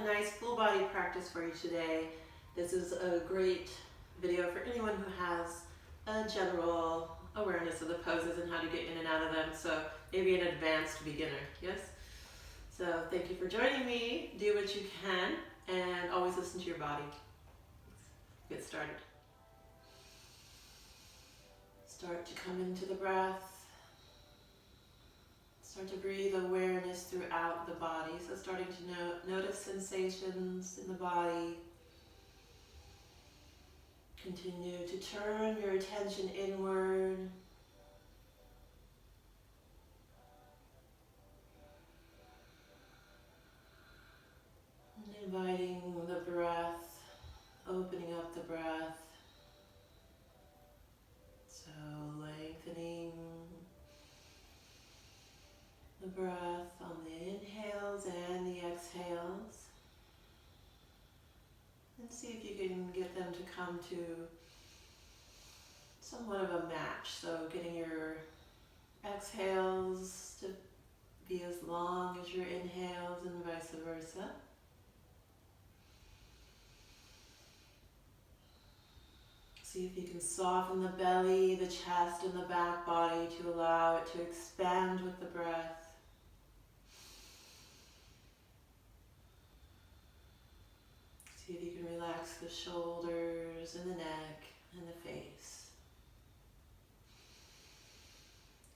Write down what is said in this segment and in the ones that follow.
a nice full body practice for you today. This is a great video for anyone who has a general awareness of the poses and how to get in and out of them. So maybe an advanced beginner, yes? So thank you for joining me. Do what you can and always listen to your body. Let's get started. Start to come into the breath. Start to breathe awareness throughout the body. So starting to notice sensations in the body. Continue to turn your attention inward. And inviting the breath, opening up the breath. So lengthening the breath on the inhales and the exhales. And see if you can get them to come to somewhat of a match. So getting your exhales to be as long as your inhales and vice versa. See if you can soften the belly, the chest, and the back body to allow it to expand with the breath. See if you can relax the shoulders and the neck and the face.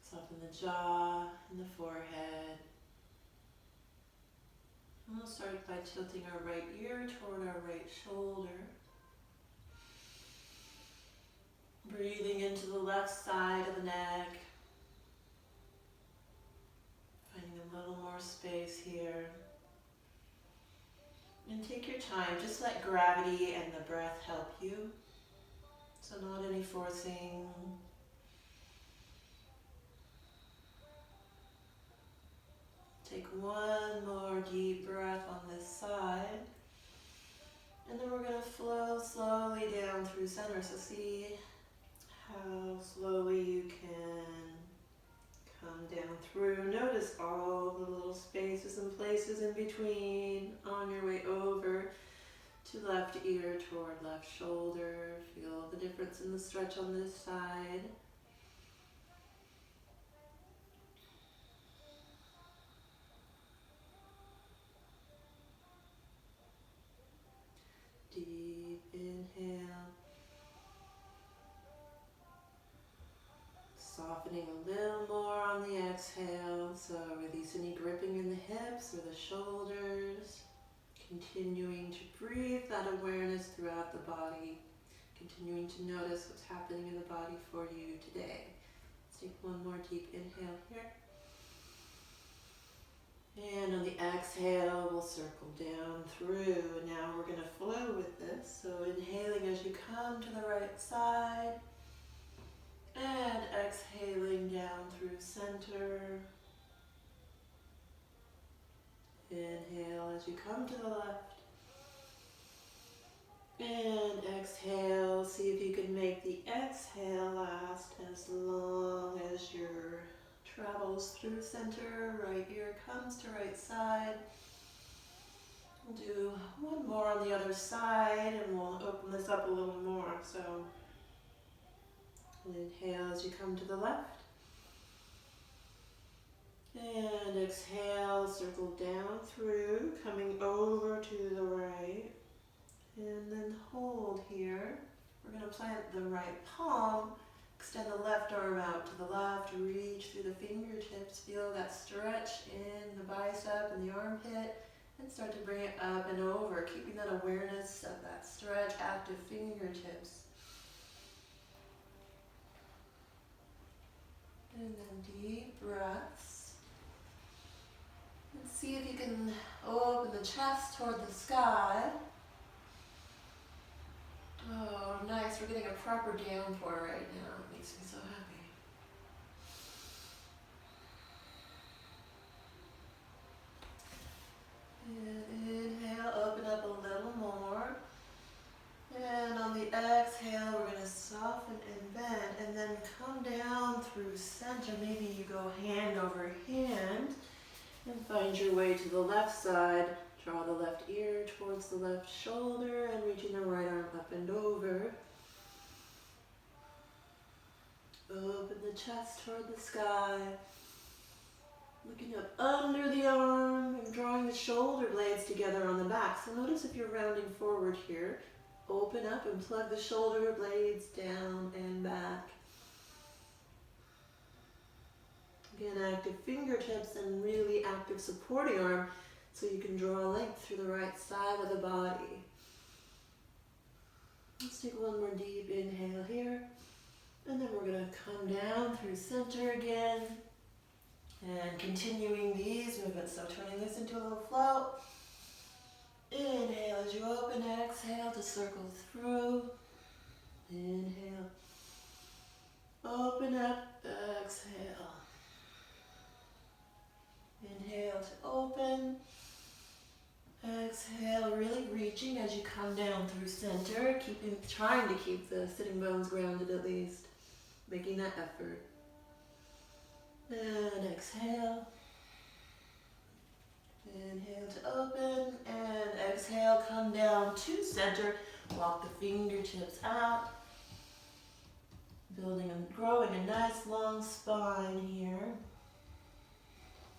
Soften the jaw and the forehead. And we'll start by tilting our right ear toward our right shoulder. Breathing into the left side of the neck. Finding a little more space here. And take your time, just let gravity and the breath help you. So not any forcing. Take one more deep breath on this side. And then we're going to flow slowly down through center. So see how slowly you can come down through. Notice all the little spaces and places in between on your way over to left ear toward left shoulder. Feel the difference in the stretch on this side. Deep inhale. Softening a little more on the exhale, so release any gripping in the hips or the shoulders. Continuing to breathe that awareness throughout the body. Continuing to notice what's happening in the body for you today. Let's take one more deep inhale here. And on the exhale, we'll circle down through. And now we're going to flow with this. So inhaling as you come to the right side. And exhaling down through center. Inhale as you come to the left. And exhale. See if you can make the exhale last as long as your travels through center. Right ear comes to right side. We'll do one more on the other side and we'll open this up a little more. So inhale as you come to the left. And exhale, circle down through, coming over to the right. And then hold here. We're going to plant the right palm. Extend the left arm out to the left. Reach through the fingertips. Feel that stretch in the bicep and the armpit. And start to bring it up and over, keeping that awareness of that stretch, active fingertips. And then deep breaths. And see if you can open the chest toward the sky. Oh, nice. We're getting a proper downpour right now. It makes me so happy. And inhale, open up a little more. And on the exhale, we're going to soften and bend and then come down through center. Maybe you go hand over hand and find your way weight to the left side. Draw the left ear towards the left shoulder and reaching the right arm up and over. Open the chest toward the sky. Looking up under the arm and drawing the shoulder blades together on the back. So notice if you're rounding forward here, open up and plug the shoulder blades down and back. Again, active fingertips and really active supporting arm so you can draw length through the right side of the body. Let's take one more deep inhale here. And then we're going to come down through center again. And continuing these movements, so turning this into a little float. Inhale as you open, exhale to circle through. Inhale. Open up, exhale. Inhale to open. Exhale, really reaching as you come down through center, trying to keep the sitting bones grounded at least, making that effort. And exhale. Inhale to open and exhale, come down to center. Walk the fingertips out. Building and growing a nice long spine here.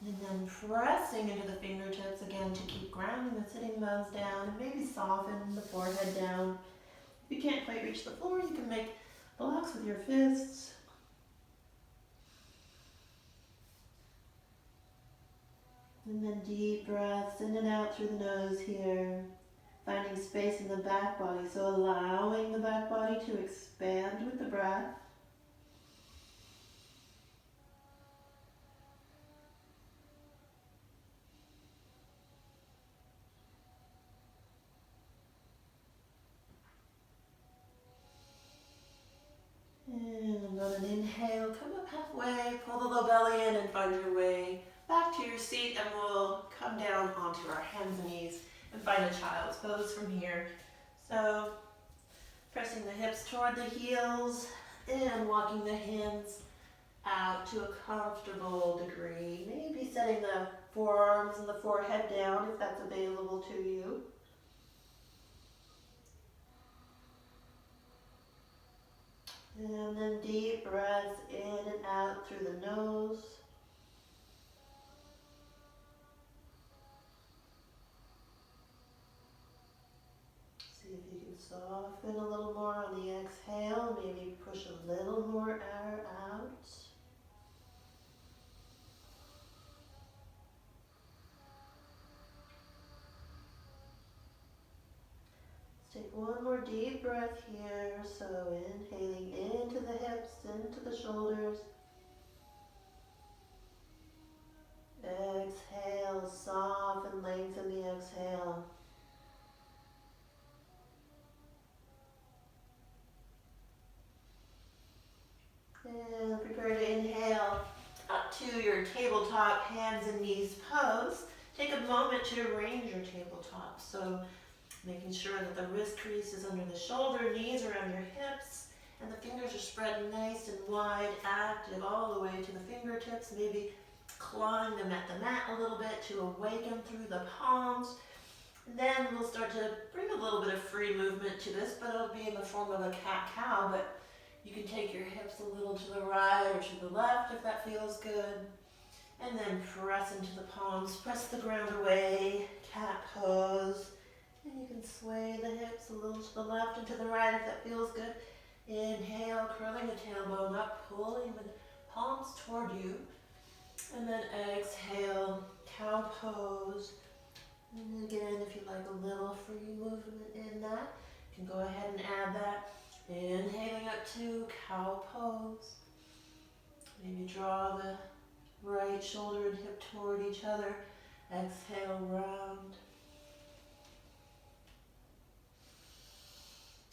And then pressing into the fingertips again to keep grounding the sitting bones down and maybe soften the forehead down. If you can't quite reach the floor, you can make blocks with your fists. And then deep breaths in and out through the nose here. Finding space in the back body, so allowing the back body to expand with the breath. And on an inhale, come up halfway, pull the low belly in and find your way back to your seat, and we'll come down onto our hands and knees and find a child's pose from here. So pressing the hips toward the heels and walking the hands out to a comfortable degree. Maybe setting the forearms and the forehead down if that's available to you. And then deep breaths in and out through the nose. See if you can soften a little more on the exhale. Maybe push a little more air out. Take one more deep breath here, so inhaling into the hips, into the shoulders. Exhale, soften, lengthen the exhale. And prepare to inhale up to your tabletop, hands and knees pose. Take a moment to arrange your tabletop. So making sure that the wrist crease is under the shoulder, knees around your hips, and the fingers are spread nice and wide, active all the way to the fingertips, maybe clawing them at the mat a little bit to awaken through the palms. And then we'll start to bring a little bit of free movement to this, but it'll be in the form of a cat-cow, but you can take your hips a little to the right or to the left if that feels good. And then press into the palms, press the ground away, cat pose. And you can sway the hips a little to the left and to the right if that feels good. Inhale, curling the tailbone up, pulling the palms toward you. And then exhale, cow pose. And again, if you like a little free movement in that, you can go ahead and add that. Inhaling up to cow pose. Maybe draw the right shoulder and hip toward each other. Exhale, round.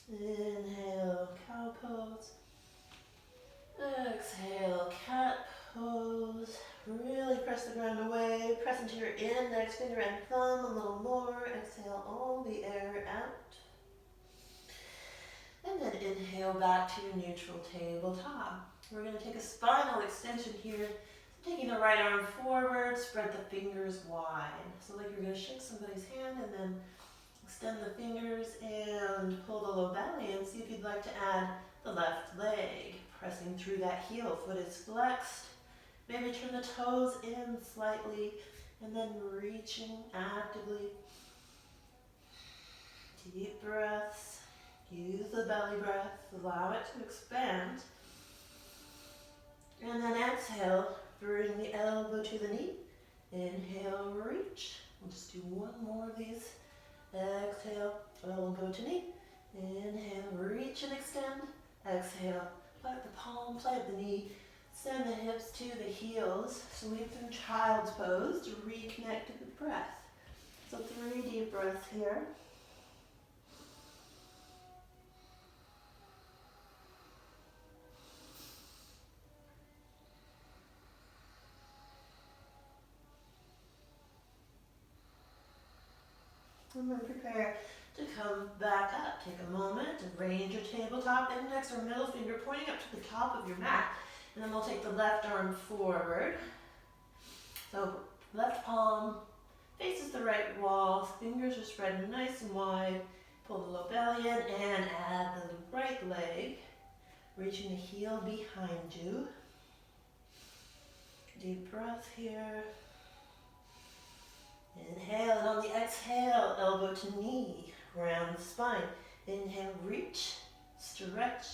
Inhale, cow pose. Exhale, cat pose. Really press the ground away. Press into your index finger and thumb a little more. Exhale all the air out. And then inhale back to your neutral tabletop. We're going to take a spinal extension here. Taking the right arm forward, spread the fingers wide. So like you're going to shake somebody's hand and then extend the fingers and pull the low belly and see if you'd like to add the left leg. Pressing through that heel, foot is flexed. Maybe turn the toes in slightly and then reaching actively. Deep breaths. Use the belly breath. Allow it to expand. And then exhale. Bring the elbow to the knee. Inhale, reach. We'll just do one more of these. Exhale, elbow to knee. Inhale, reach and extend. Exhale, plant the palm, plant the knee. Send the hips to the heels. Sweep through child's pose to reconnect to the breath. So 3 deep breaths here. And then prepare to come back up. Take a moment to arrange your tabletop, index or middle finger pointing up to the top of your mat. And then we'll take the left arm forward. So left palm faces the right wall, fingers are spread nice and wide. Pull the low belly in and add the right leg, reaching the heel behind you. Deep breath here. Inhale, and on the exhale, elbow to knee, round the spine. Inhale, reach, stretch.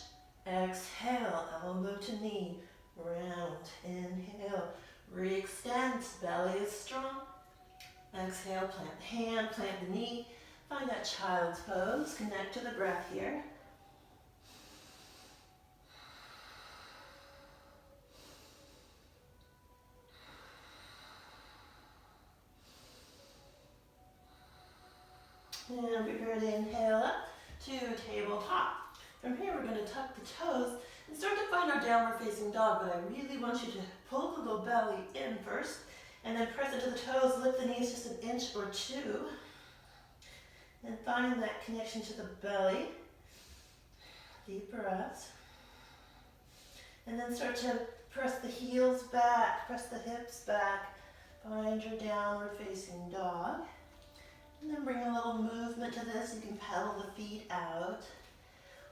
Exhale, elbow to knee, round. Inhale, re-extend, belly is strong. Exhale, plant the hand, plant the knee. Find that child's pose, connect to the breath here. And prepare to inhale up to tabletop. From here we're going to tuck the toes and start to find our downward facing dog, but I really want you to pull the low belly in first and then press into the toes, lift the knees just an inch or two. And find that connection to the belly. Deep breaths. And then start to press the heels back, press the hips back. Find your downward facing dog. And then bring a little movement to this. You can pedal the feet out,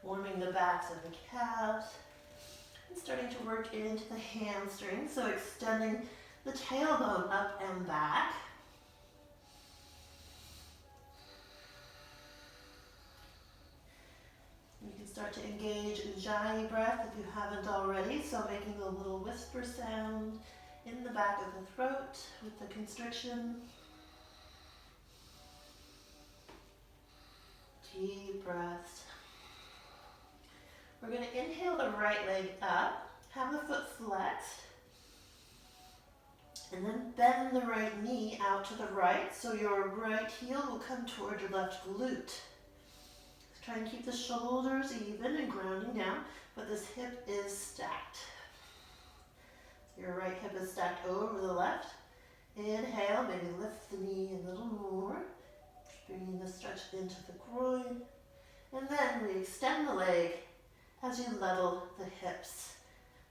warming the backs of the calves. And starting to work into the hamstrings, so extending the tailbone up and back. You can start to engage Ujjayi breath if you haven't already, so making a little whisper sound in the back of the throat with the constriction. Deep breaths. We're going to inhale the right leg up, have the foot flexed, and then bend the right knee out to the right, so your right heel will come toward your left glute. Try and keep the shoulders even and grounding down, but this hip is stacked. So your right hip is stacked over the left. Inhale, maybe lift the knee a little more, bringing the stretch into the groin. And then we extend the leg as you level the hips.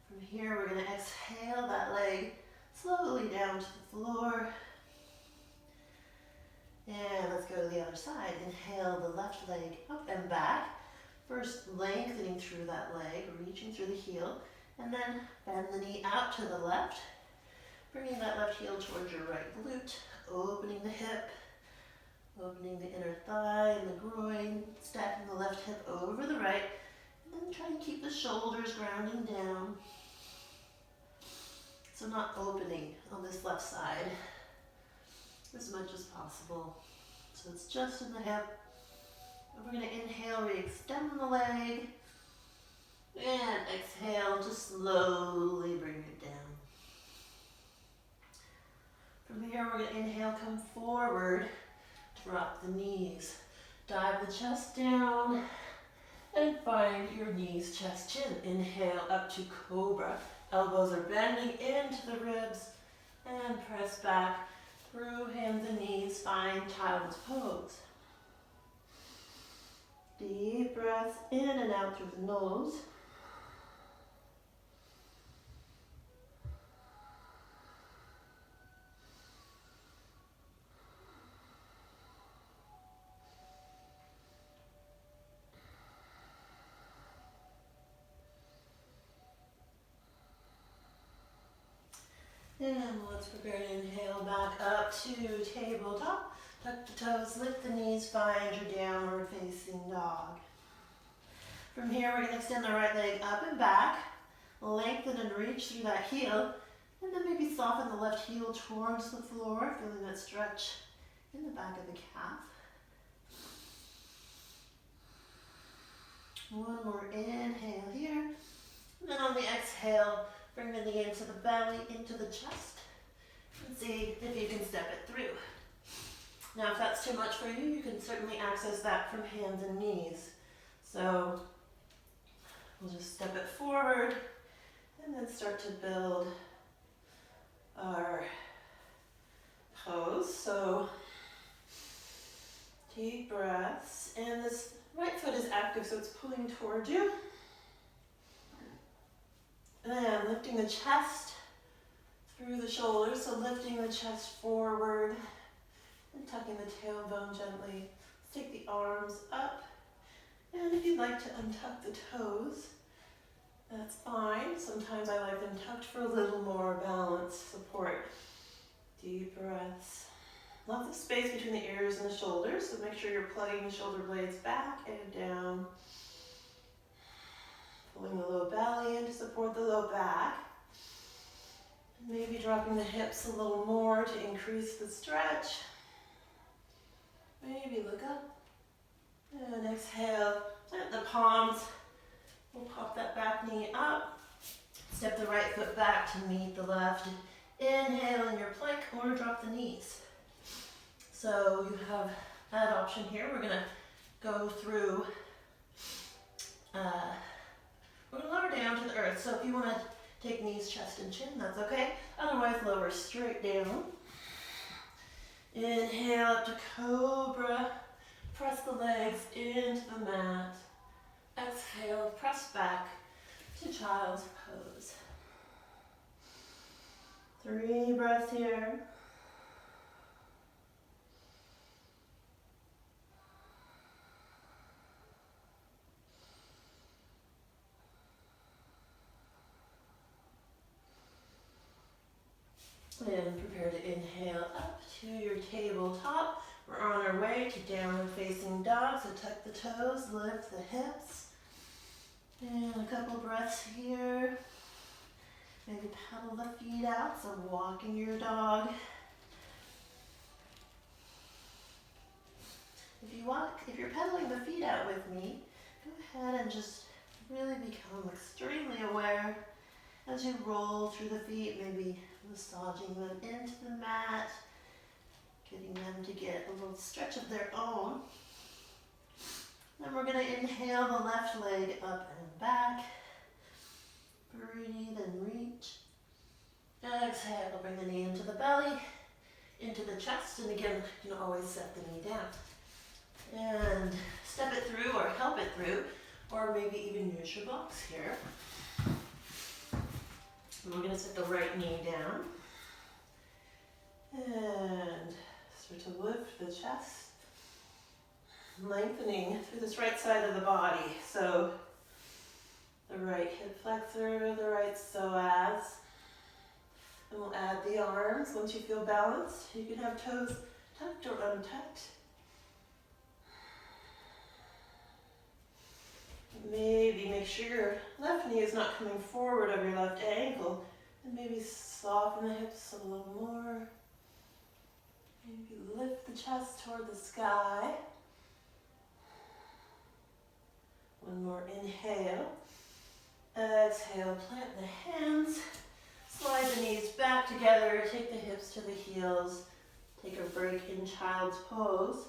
From here, we're going to exhale that leg slowly down to the floor. And let's go to the other side. Inhale the left leg up and back. First lengthening through that leg, reaching through the heel. And then bend the knee out to the left. Bringing that left heel towards your right glute. Opening the hip. Opening the inner thigh and the groin. Stacking the left hip over the right. And then try and keep the shoulders grounding down. So not opening on this left side as much as possible. So it's just in the hip. And we're going to inhale, re-extend the leg. And exhale, just slowly bring it down. From here, we're going to inhale, come forward, drop the knees. Dive the chest down and find your knees, chest, chin. Inhale up to cobra. Elbows are bending into the ribs and press back through hands and knees. Find child's pose. Deep breaths in and out through the nose. And let's prepare to inhale back up to tabletop. Tuck the toes, lift the knees, find your downward facing dog. From here, we're going to extend the right leg up and back, lengthen and reach through that heel, and then maybe soften the left heel towards the floor, feeling that stretch in the back of the calf. One more inhale here. And then on the exhale, bring the knee into the belly, into the chest, and see if you can step it through. Now, if that's too much for you, you can certainly access that from hands and knees. So we'll just step it forward and then start to build our pose. So deep breaths, and this right foot is active, so it's pulling toward you. And lifting the chest through the shoulders, so lifting the chest forward and tucking the tailbone gently. Take the arms up, and if you'd like to untuck the toes, that's fine. Sometimes I like them tucked for a little more balance, support. Deep breaths. Lots of space between the ears and the shoulders, so make sure you're plugging the shoulder blades back and down. Pulling the low belly in to support the low back. Maybe dropping the hips a little more to increase the stretch. Maybe look up. And exhale, plant the palms. We'll pop that back knee up. Step the right foot back to meet the left. Inhale in your plank or drop the knees. So you have that option here. We're going to go through, we're going to lower down to the earth. So if you want to take knees, chest, and chin, that's okay. Otherwise, lower straight down. Inhale up to cobra. Press the legs into the mat. Exhale, press back to child's pose. 3 breaths here. And prepare to inhale up to your tabletop. We're on our way to downward facing dog, so tuck the toes, lift the hips. And a couple breaths here. Maybe pedal the feet out, so walking your dog. If you're pedaling the feet out with me, go ahead and just really become extremely aware as you roll through the feet, maybe massaging them into the mat, getting them to get a little stretch of their own. Then we're going to inhale the left leg up and back. Breathe and reach. Exhale, bring the knee into the belly, into the chest, and again, you can always set the knee down. And step it through or help it through, or maybe even use your blocks here. And we're going to set the right knee down. And start to lift the chest, lengthening through this right side of the body. So the right hip flexor, the right psoas. And we'll add the arms once you feel balanced. You can have toes tucked or untucked. Maybe make sure your left knee is not coming forward of your left ankle. And maybe soften the hips a little more. Maybe lift the chest toward the sky. One more inhale. Exhale, plant the hands. Slide the knees back together. Take the hips to the heels. Take a break in child's pose.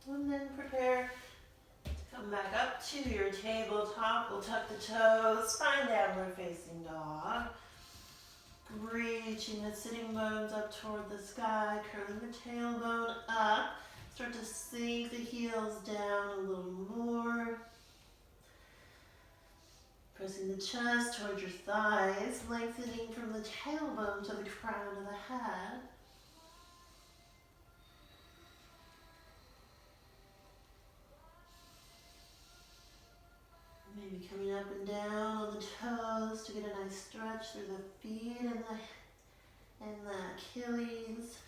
And then prepare to come back up to your tabletop. We'll tuck the toes, find downward facing dog. Reaching the sitting bones up toward the sky, curling the tailbone up. Start to sink the heels down a little more. Pressing the chest towards your thighs, lengthening from the tailbone to the crown of the head. Maybe coming up and down on the toes to get a nice stretch through the feet and the Achilles.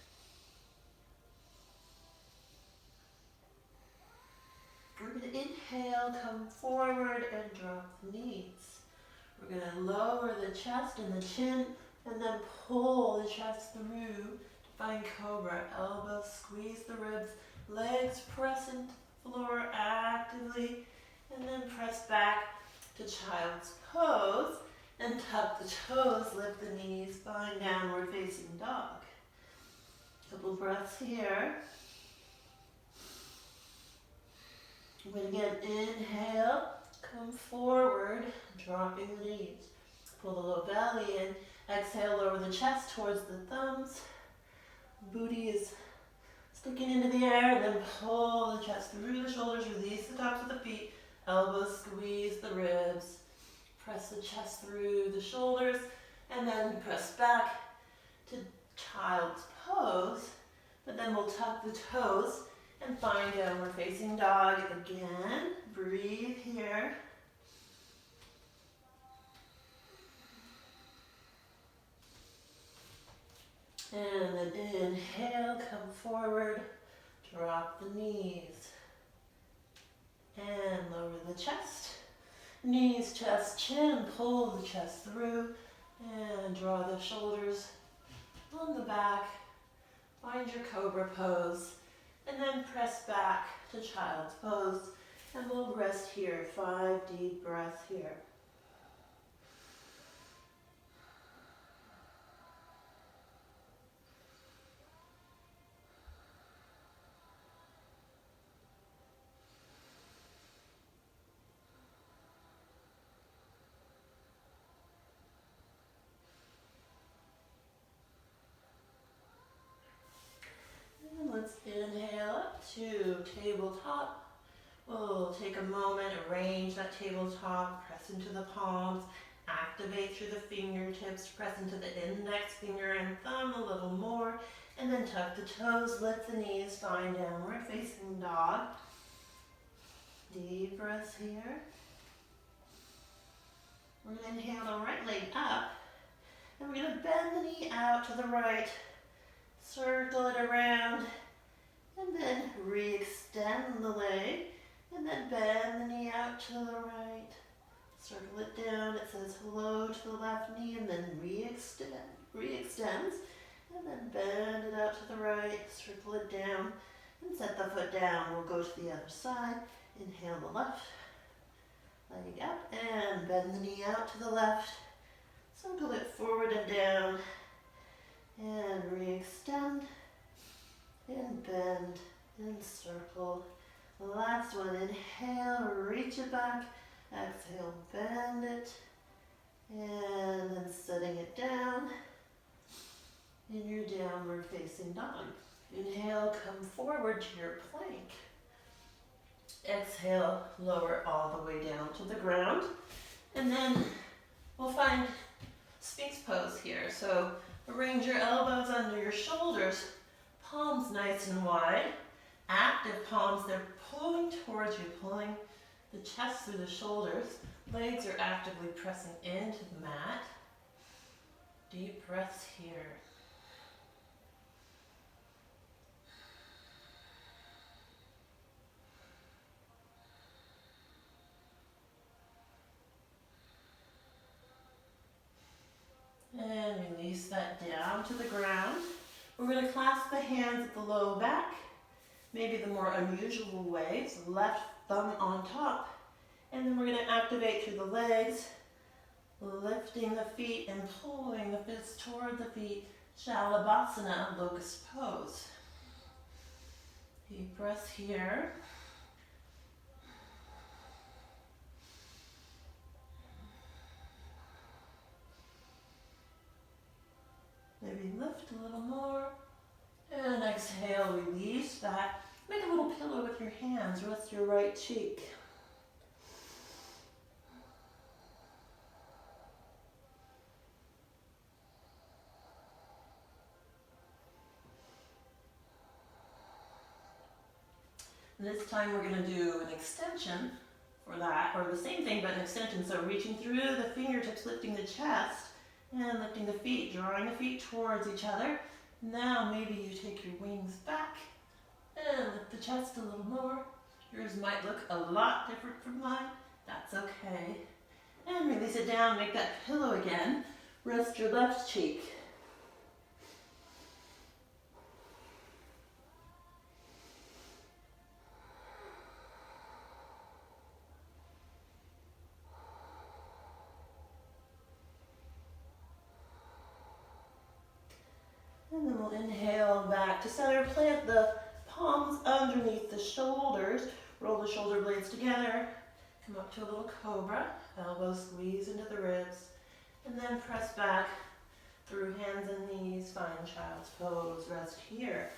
We're going to inhale, come forward and drop the knees. We're going to lower the chest and the chin and then pull the chest through to find cobra. Elbows squeeze the ribs, legs press into the floor actively, and then press back to child's pose and tuck the toes, lift the knees, find downward facing dog. Couple breaths here. When again, inhale, come forward, dropping the knees. Pull the low belly in. Exhale, lower the chest towards the thumbs. Booty is sticking into the air, and then pull the chest through the shoulders, release the tops of the feet. Elbows squeeze the ribs. Press the chest through the shoulders, and then press back to child's pose. But then we'll tuck the toes and find downward facing dog again. Breathe here. And then inhale, come forward, drop the knees. And lower the chest. Knees, chest, chin, pull the chest through. And draw the shoulders on the back. Find your cobra pose. And then press back to child's pose. And we'll rest here. 5 deep breaths here. And let's inhale up to tabletop. We'll take a moment, arrange that tabletop, press into the palms, activate through the fingertips, press into the index finger and thumb a little more, and then tuck the toes, lift the knees, find downward facing dog. Deep breaths here. We're going to inhale the right leg up, and we're going to bend the knee out to the right, circle it around, and then re-extend the leg. And then bend the knee out to the right. Circle it down. It says hello to the left knee and then re-extends. And then bend it out to the right. Circle it down and set the foot down. We'll go to the other side. Inhale the left leg up and bend the knee out to the left. Circle it forward and down. And re-extend and bend and circle. Last one, inhale, reach it back, exhale, bend it, and then setting it down in your downward facing dog. Inhale, come forward to your plank. Exhale, lower all the way down to the ground, and then we'll find Sphinx pose here. So arrange your elbows under your shoulders, palms nice and wide. Active palms, they're pulling towards you, pulling the chest through the shoulders. Legs are actively pressing into the mat. Deep breaths here. And release that down to the ground. We're going to clasp the hands at the low back. Maybe the more unusual way, so left thumb on top. And then we're going to activate through the legs, lifting the feet and pulling the fists toward the feet. Shalabhasana, locust pose. Deep breath here. Maybe lift a little more. And exhale, release that. Make a little pillow with your hands. Rest your right cheek. This time we're going to do an extension for that, or the same thing but an extension. So reaching through the fingertips, lifting the chest, and lifting the feet, drawing the feet towards each other. Now maybe you take your wings back and lift the chest a little more. Yours might look a lot different from mine. That's okay. And release it down, make that pillow again. Rest your left cheek. And then we'll inhale back to center. Plant the palms underneath the shoulders. Roll the shoulder blades together. Come up to a little cobra. Elbows squeeze into the ribs. And then press back through hands and knees. Find child's pose. Rest here.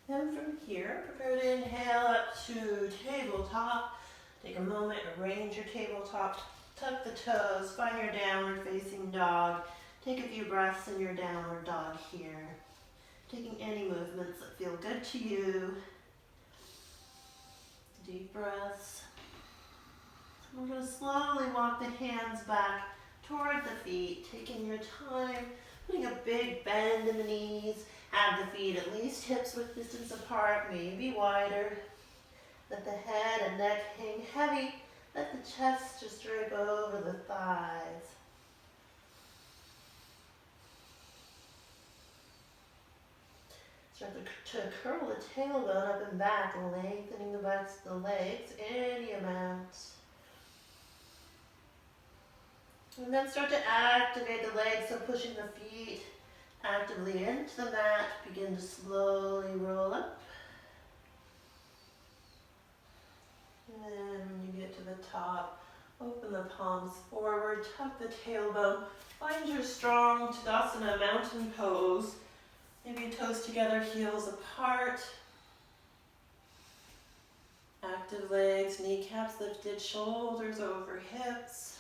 And from here, prepare to inhale up to tabletop. Take a moment, arrange your tabletop, tuck the toes, find your downward facing dog. Take a few breaths in your downward dog here. Taking any movements that feel good to you. Deep breaths. We're going to slowly walk the hands back toward the feet, taking your time, putting a big bend in the knees. Have the feet at least hips width distance apart, maybe wider. Let the head and neck hang heavy. Let the chest just drape over the thighs. Start to curl the tailbone up and back, lengthening the backs of the legs any amount. And then start to activate the legs, so pushing the feet actively into the mat. Begin to slowly roll up. And then when you get to the top, open the palms forward, tuck the tailbone. Find your strong Tadasana mountain pose. Maybe toes together, heels apart. Active legs, kneecaps lifted, shoulders over hips.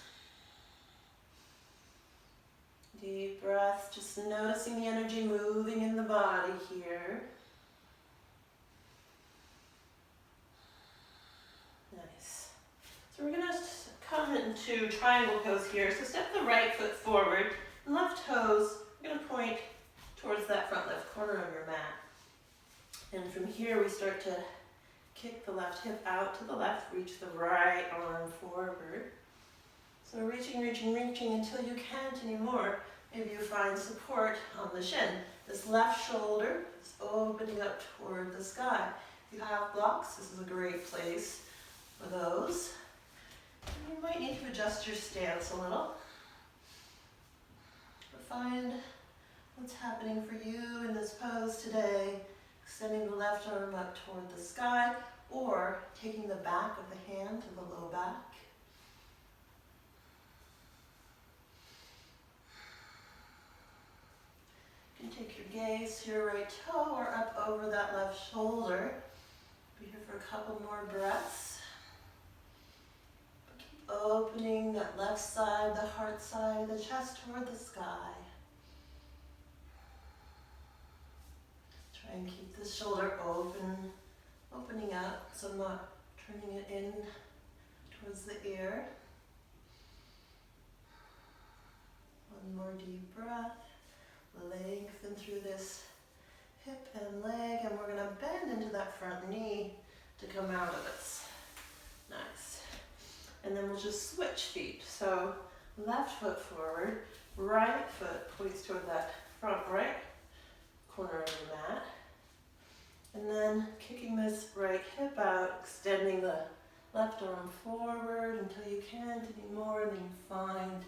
Deep breath, just noticing the energy moving in the body here. Nice. So we're going to come into triangle pose here. So step the right foot forward, left toes, we're going to point towards that front left corner of your mat. And from here we start to kick the left hip out to the left, reach the right arm forward. So reaching until you can't anymore. Maybe you find support on the shin. This left shoulder is opening up toward the sky. If you have blocks, this is a great place for those. And you might need to adjust your stance a little. But find what's happening for you in this pose today. Extending the left arm up toward the sky, or taking the back of the hand to the low back. You can take your gaze to your right toe or up over that left shoulder. Be here for a couple more breaths. Keep opening that left side, the heart side, the chest toward the sky. Try and keep this shoulder opening up, so I'm not turning it in towards the ear. One more deep breath. Lengthen through this hip and leg, and we're going to bend into that front knee to come out of this. Nice. And then we'll just switch feet. So left foot forward, right foot points toward that front right corner of the mat. And then kicking this right hip out, extending the left arm forward until you can't anymore, and then you find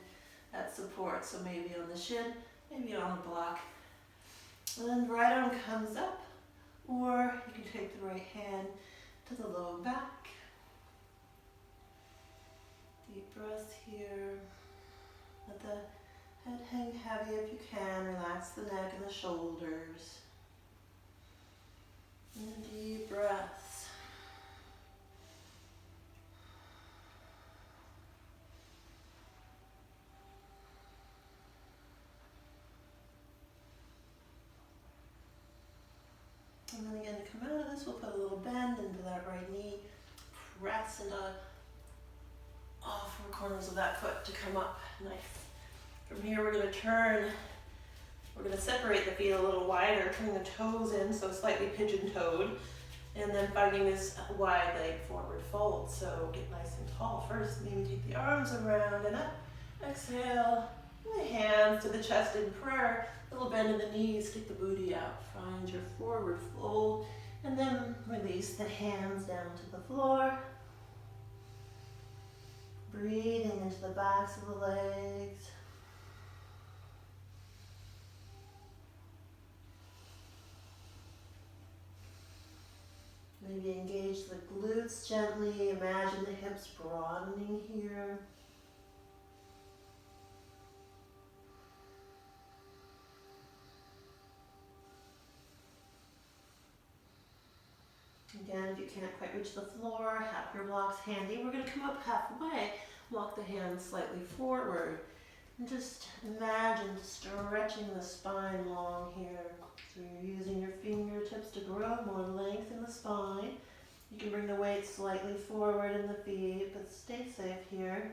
that support. So maybe on the shin, maybe on a block. And then right arm comes up, or you can take the right hand to the low back. Deep breath here. Let the head hang heavy if you can. Relax the neck and the shoulders. And deep breaths. And then again, to come out of this, we'll put a little bend into that right knee. Press into all four corners of that foot to come up. Nice. From here, we're going to turn. We're going to separate the feet a little wider, turning the toes in, so slightly pigeon-toed. And then finding this wide leg forward fold. So get nice and tall first. Maybe take the arms around and up. Exhale. And the hands to the chest in prayer. Little bend in the knees. Take the booty out. Find your forward fold. And then release the hands down to the floor. Breathing into the backs of the legs. Maybe engage the glutes gently. Imagine the hips broadening here. Again, if you can't quite reach the floor, have your blocks handy. We're going to come up halfway. Walk the hands slightly forward. And just imagine stretching the spine long here. So you're using your fingertips to grow more length in the spine. You can bring the weight slightly forward in the feet, but stay safe here.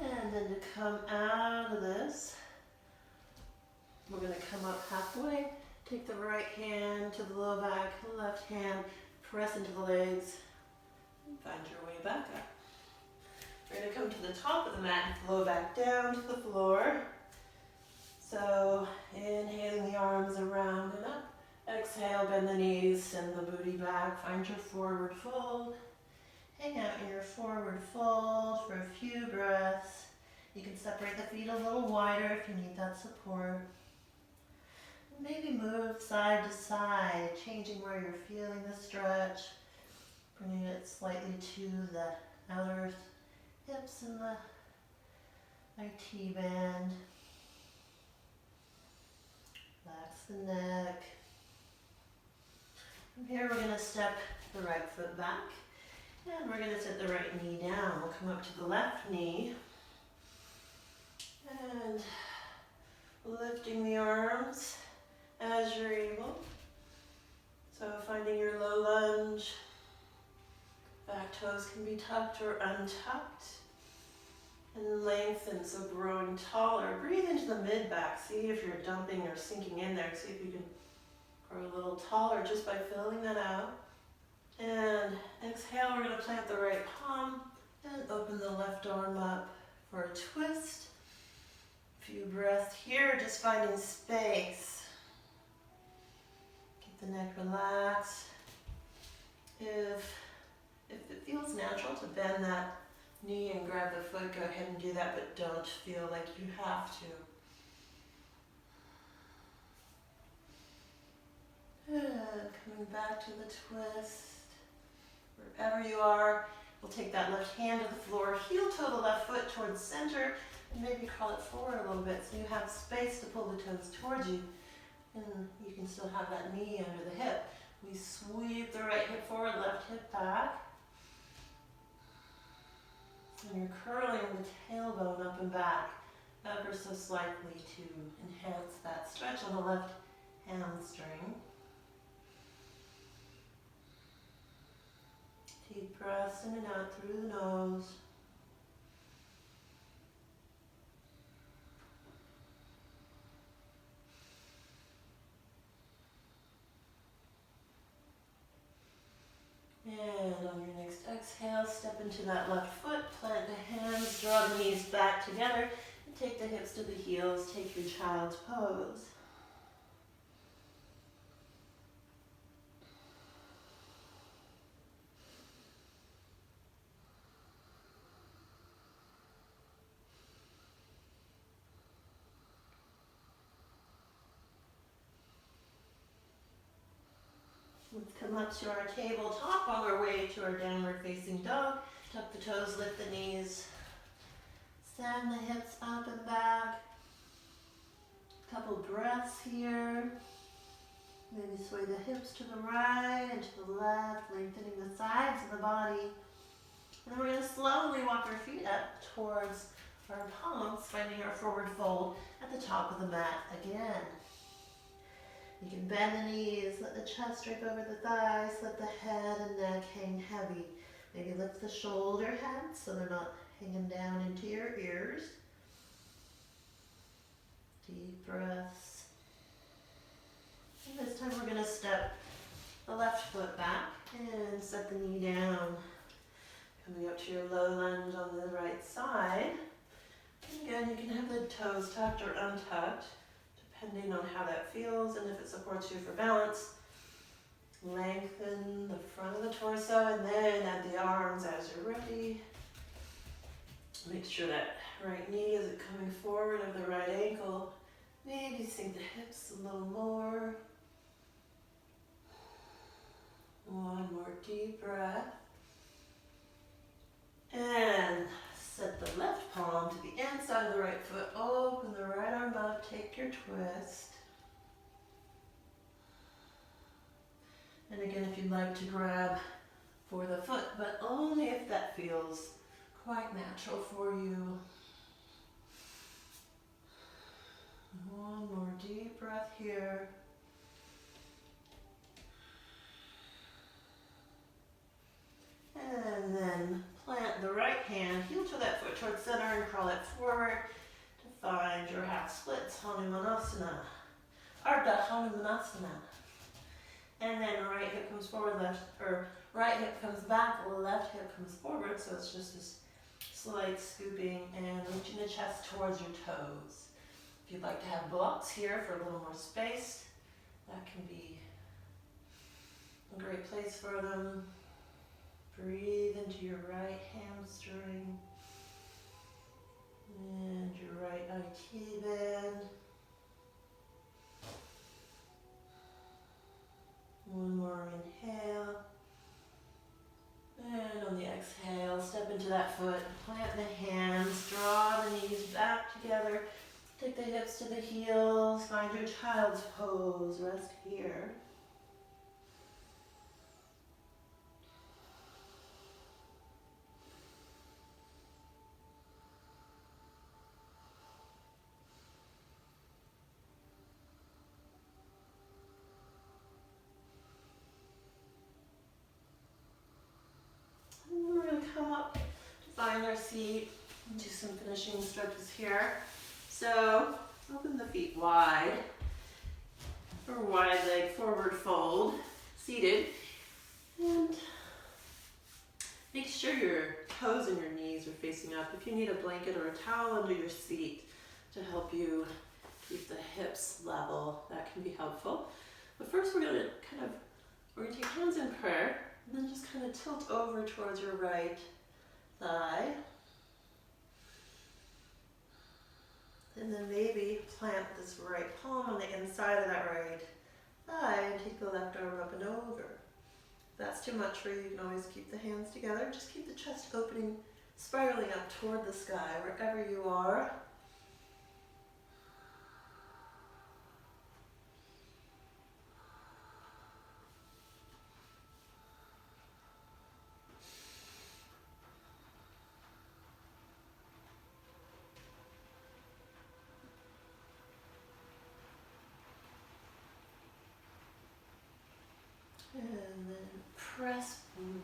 And then to come out of this, we're going to come up halfway. Take the right hand to the low back, the left hand, press into the legs, and find your way back up. We're going to come to the top of the mat, low back down to the floor. So inhaling the arms around and up. Exhale, bend the knees, send the booty back, find your forward fold. Hang out in your forward fold for a few breaths. You can separate the feet a little wider if you need that support. Maybe move side to side, changing where you're feeling the stretch. Bringing it slightly to the outer hips and the IT band. Relax the neck. From here we're going to step the right foot back. And we're going to set the right knee down. We'll come up to the left knee. And lifting the arms as you're able. So finding your low lunge. Back toes can be tucked or untucked. And lengthen, so growing taller. Breathe into the mid-back. See if you're dumping or sinking in there. See if you can grow a little taller just by filling that out. And exhale, we're going to plant the right palm and open the left arm up for a twist. A few breaths here, just finding space. Keep the neck relaxed. If it feels natural to bend that knee and grab the foot, go ahead and do that, but don't feel like you have to. Coming back to the twist. Wherever you are, we'll take that left hand to the floor, heel toe the left foot towards center, and maybe crawl it forward a little bit so you have space to pull the toes towards you. And you can still have that knee under the hip. We sweep the right hip forward, left hip back. And you're curling the tailbone up and back, ever so slightly to enhance that stretch on the left hamstring. Deep breaths in and out through the nose. And on your next exhale, step into that left foot, plant the hands, draw the knees back together, and take the hips to the heels, take your child's pose. Let's come up to our tabletop on our way to our downward facing dog. Tuck the toes, lift the knees. Stand the hips up and back. Couple breaths here. Maybe sway the hips to the right and to the left, lengthening the sides of the body. And then we're going to slowly walk our feet up towards our palms, finding our forward fold at the top of the mat again. You can bend the knees, let the chest drape over the thighs, let the head and neck hang heavy. Maybe lift the shoulder heads so they're not hanging down into your ears. Deep breaths. And this time we're going to step the left foot back and set the knee down. Coming up to your low lunge on the right side. And again, you can have the toes tucked or untucked, depending on how that feels and if it supports you for balance. Lengthen the front of the torso and then add the arms as you're ready. Make sure that right knee isn't coming forward of the right ankle. Maybe sink the hips a little more. One more deep breath. And set the left palm to the inside of the right foot. Open the right arm up. Take your twist. And again, if you'd like to grab for the foot, but only if that feels quite natural for you. One more deep breath here. And then plant the right hand, heel to that foot towards center and crawl it forward to find your half splits, Hanumanasana, Ardha Hanumanasana. And then right hip comes forward, right hip comes back, left hip comes forward, so it's just this slight scooping and reaching the chest towards your toes. If you'd like to have blocks here for a little more space, that can be a great place for them. Breathe into your right hamstring and your right IT band. One more inhale. And on the exhale, step into that foot, plant the hands, draw the knees back together. Take the hips to the heels, find your child's pose, rest here. And we're going to come up to find our seat and do some finishing stretches here. So open the feet wide, or wide leg forward fold, seated, and make sure your toes and your knees are facing up. If you need a blanket or a towel under your seat to help you keep the hips level, that can be helpful. But first we're going to take hands in prayer, and then just kind of tilt over towards your right thigh. And then maybe plant this right palm on the inside of that right thigh and take the left arm up and over. If that's too much for you, you can always keep the hands together. Just keep the chest opening, spiraling up toward the sky, wherever you are. And then press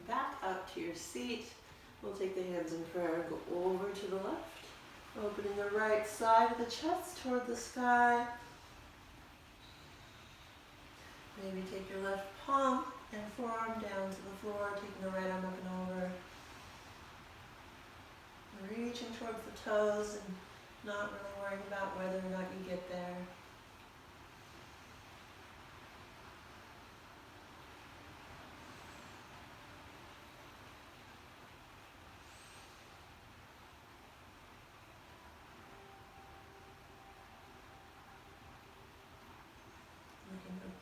back up to your seat. We'll take the hands in prayer, go over to the left, opening the right side of the chest toward the sky. Maybe take your left palm and forearm down to the floor, taking the right arm up and over. reaching towards the toes and not really worrying about whether or not you get there.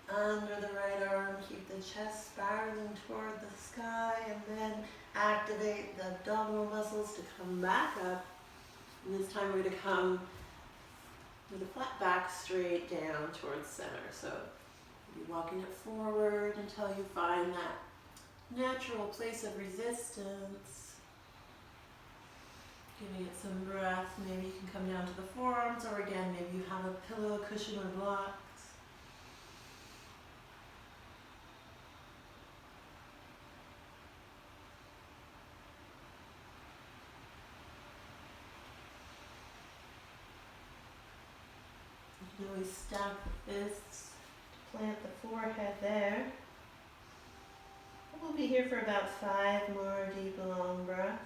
Under the right arm, keep the chest spiraling toward the sky, and then activate the abdominal muscles to come back up. And this time we're going to come with a flat back straight down towards center. So you'll be walking it forward until you find that natural place of resistance. Giving it some breath. Maybe you can come down to the forearms, or again, maybe you have a pillow, cushion, or blocks. You can always stack the fists to plant the forehead there. We'll be here for about 5 more deep, long breaths.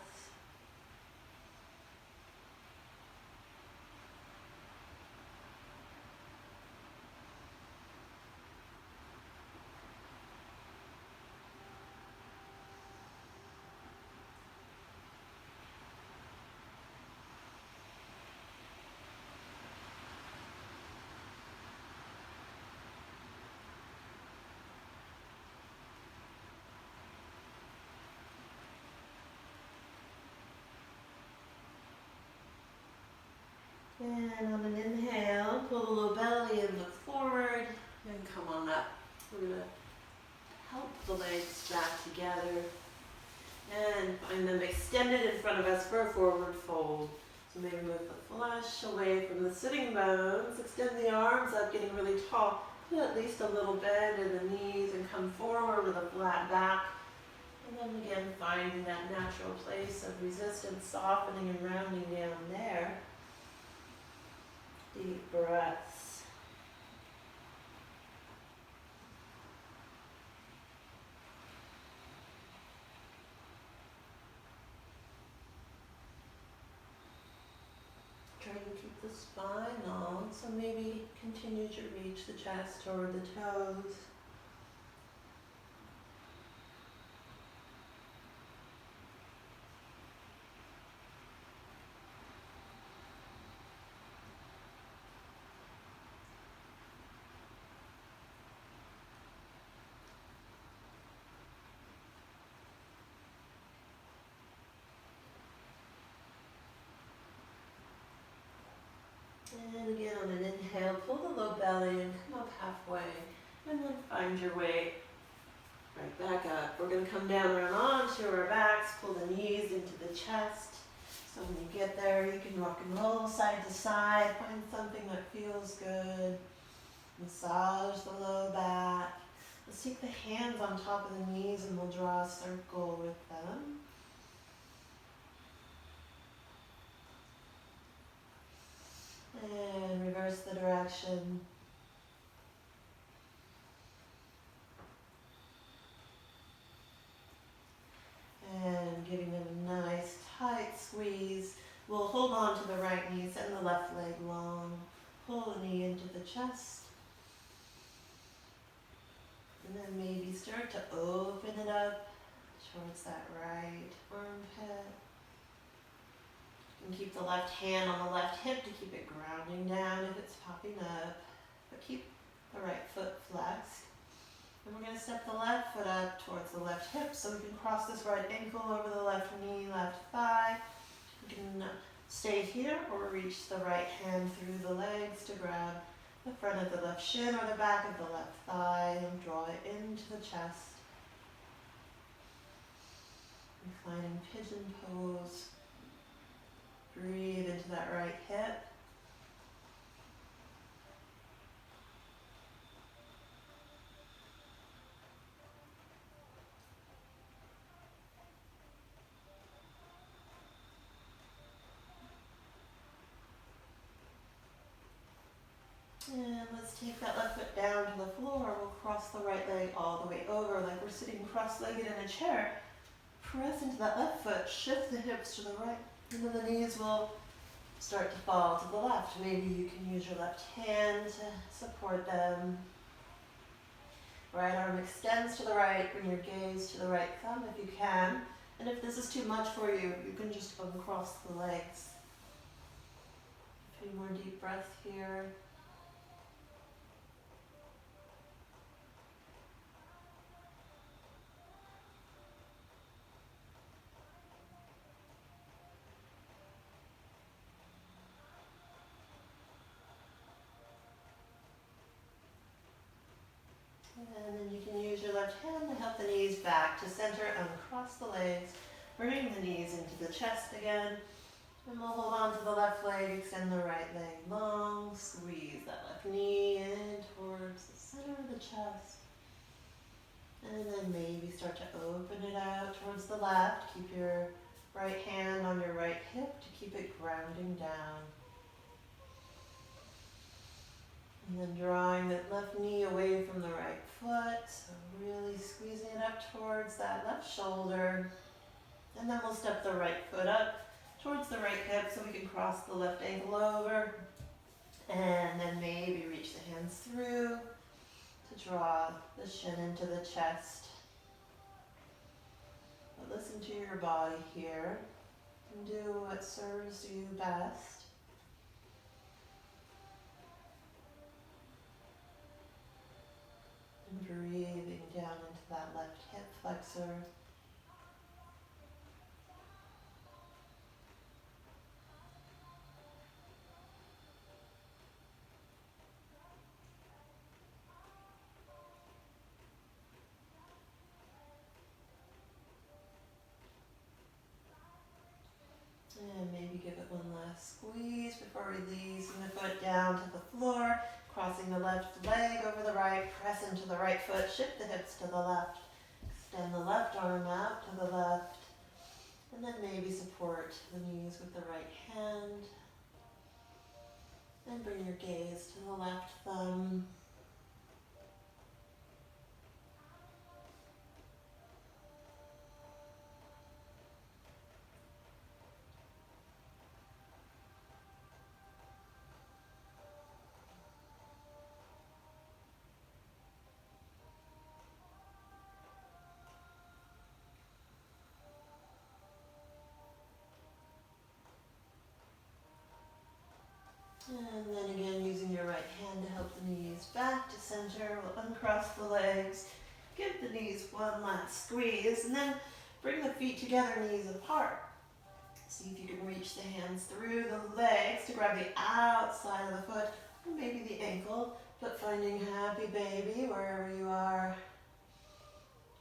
And on an inhale, pull the low belly and look forward, and come on up. We're going to help the legs back together and find them extended in front of us for a forward fold. So maybe move the flesh away from the sitting bones, extend the arms up, getting really tall. Put at least a little bend in the knees and come forward with a flat back. And then again, finding that natural place of resistance, softening and rounding down there. Deep breaths. Try to keep the spine long, so maybe continue to reach the chest toward the toes. And again on an inhale, pull the low belly and come up halfway. And then find your way right back up. We're going to come down around onto our backs, pull the knees into the chest. So when you get there, you can rock and roll side to side. Find something that feels good. Massage the low back. Let's take the hands on top of the knees and we'll draw a circle with them. And reverse the direction. And giving them a nice tight squeeze. We'll hold on to the right knee, send the left leg long. Pull the knee into the chest. And then maybe start to open it up towards that right armpit. And keep the left hand on the left hip to keep it grounding down if it's popping up. But keep the right foot flexed. And we're going to step the left foot up towards the left hip so we can cross this right ankle over the left knee, left thigh. We can stay here or reach the right hand through the legs to grab the front of the left shin or the back of the left thigh and draw it into the chest. Reclining pigeon pose. Breathe into that right hip. And let's take that left foot down to the floor. We'll cross the right leg all the way over like we're sitting cross-legged in a chair. Press into that left foot, shift the hips to the right. And then the knees will start to fall to the left. Maybe you can use your left hand to support them. Right arm extends to the right, bring your gaze to the right thumb if you can. And if this is too much for you, you can just uncross the legs. A few more deep breaths here. And then you can use your left hand to help the knees back to center and cross the legs. Bring the knees into the chest again. And we'll hold on to the left leg, extend the right leg long, squeeze that left knee in towards the center of the chest. And then maybe start to open it out towards the left. Keep your right hand on your right hip to keep it grounding down. And then drawing that left knee away from the right foot, so really squeezing it up towards that left shoulder. And then we'll step the right foot up towards the right hip so we can cross the left ankle over. And then maybe reach the hands through to draw the shin into the chest. But listen to your body here and do what serves you best. And breathing down into that left hip flexor. And maybe give it one last squeeze before releasing the foot down to the floor. Crossing the left leg over the right, press into the right foot, shift the hips to the left. Extend the left arm out to the left. And then maybe support the knees with the right hand. And bring your gaze to the left thumb. And then again, using your right hand to help the knees back to center. We'll uncross the legs. Give the knees one last squeeze. And then bring the feet together, knees apart. See if you can reach the hands through the legs to grab the outside of the foot, or maybe the ankle, but finding happy baby wherever you are.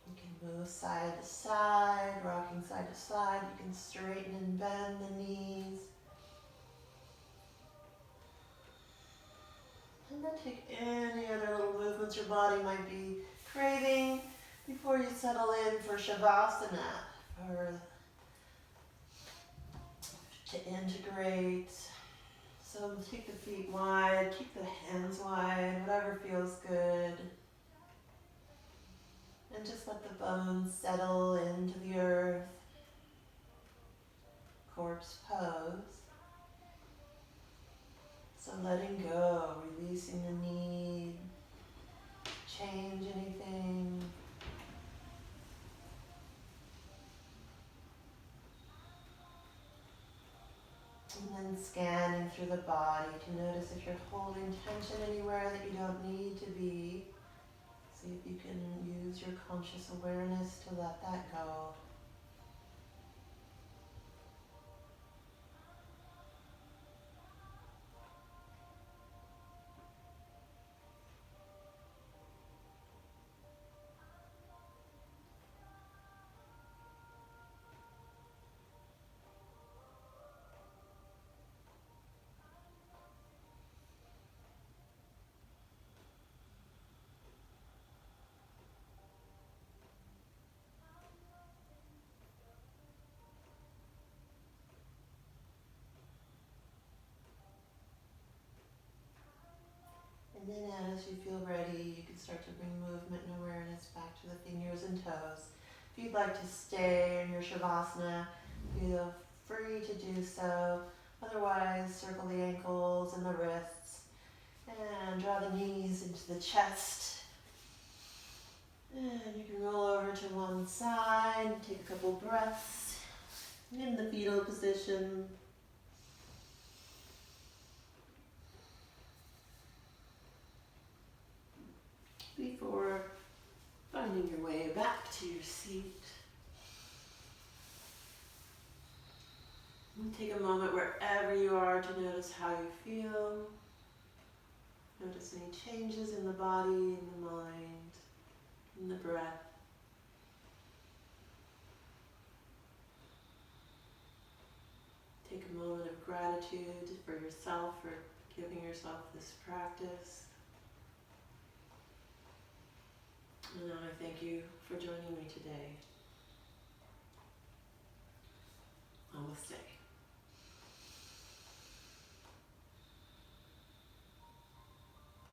You can move side to side, rocking side to side. You can straighten and bend the knees. And then take any other little movements your body might be craving before you settle in for Shavasana, or to integrate. So take the feet wide, keep the hands wide, whatever feels good. And just let the bones settle into the earth. Corpse pose. So letting go, releasing the need, change anything. And then scanning through the body to notice if you're holding tension anywhere that you don't need to be. See if you can use your conscious awareness to let that go. And then as you feel ready, you can start to bring movement and awareness back to the fingers and toes. If you'd like to stay in your Shavasana, feel free to do so. Otherwise, circle the ankles and the wrists and draw the knees into the chest. And you can roll over to one side, take a couple breaths in the fetal position. Before finding your way back to your seat. And take a moment wherever you are to notice how you feel. Notice any changes in the body, in the mind, in the breath. Take a moment of gratitude for yourself, for giving yourself this practice. And I thank you for joining me today.